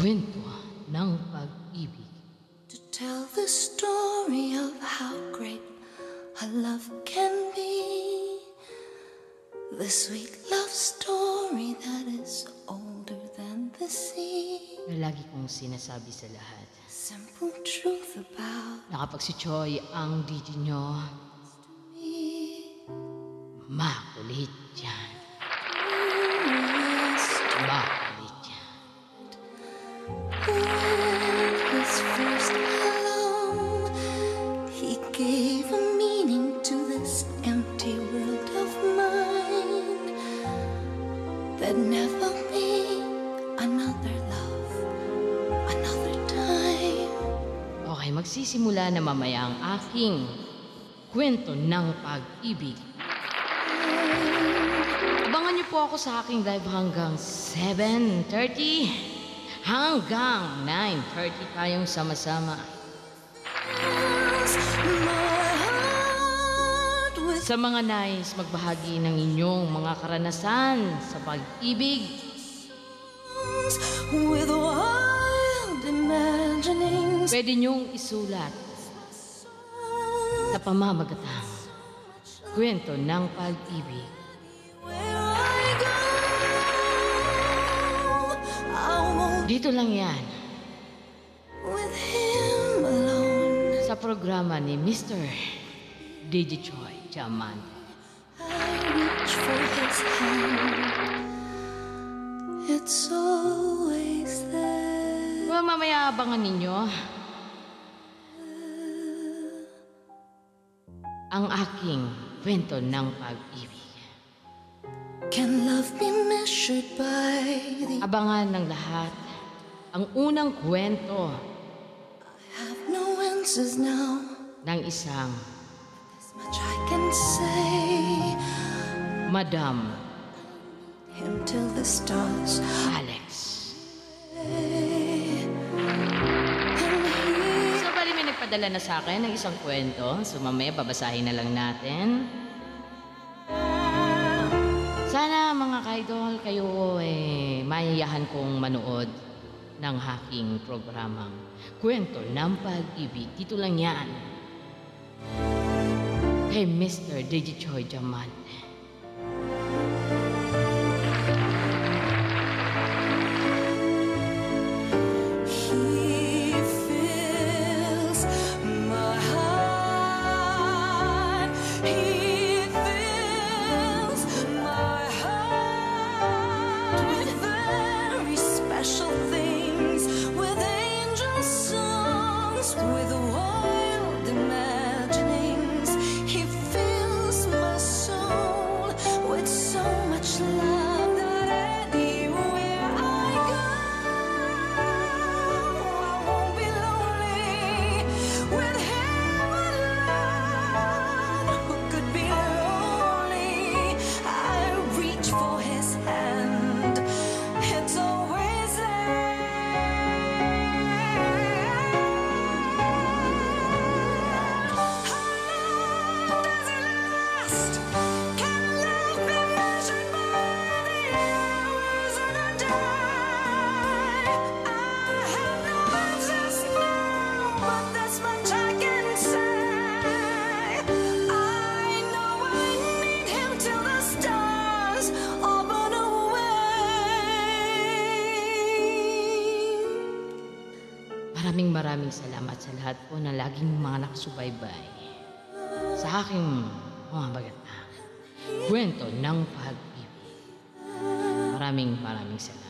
Kwento ng pag-ibig. To tell the story of how great a love can be, the sweet love story that is older than the sea. Na lagi kong sinasabi sa lahat Simple truth about na kapag si Choi ang DJ nyo, me. makulit yan. Yes, Makulit yan. when his first hello, he gave a meaning to this empty world of mine. There'd never be another love, another time. Okay, magsisimula na mamaya ang aking kwento ng pag-ibig. Abangan niyo po ako sa aking live hanggang 7:30. Hanggang 9:30 tayong sama-sama. My heart with Sa mga nais magbahagi ng inyong mga karanasan sa pag-ibig, wild imaginings. pwede niyong isulat sa pamamagatang kwento ng pag-ibig. Where I go, I won't Dito lang yan with him alone. sa programa ni Mr. DJ Choi Diamante. I reach for his hand. It's always there. Well, mamaya abangan ninyo ang aking kwento ng pag-ibig. Can love be measured by the Abangan ng lahat ang unang kwento have no answers now. ng isang This much I can say. Madam Him till the stars Alex. say. And he So, bali may nagpadala na sa akin ng isang kwento. So, mamaya babasahin na lang natin. Sana mga kaidol, kayo mayayahan kong manood ng aking programang Kwento ng Pag-ibig. Dito lang yan. Kay Mr. DJ Choi Diamante. He fills my heart. He fills my heart with very special things, with angel songs, with wild imaginings. He fills my soul with so much love that anywhere I go, I won't be lonely with him alone. Who could be lonely? I reach for his hand. It's always there. How does it last? Can love be measured by the hours of the day? I have no answers now, but this much I can say. I know I need him till the stars are burn away. Maraming salamat sa lahat po na laging mga nakasubaybay sa aking mga bagatang kwento ng pag-ibig. Maraming salamat.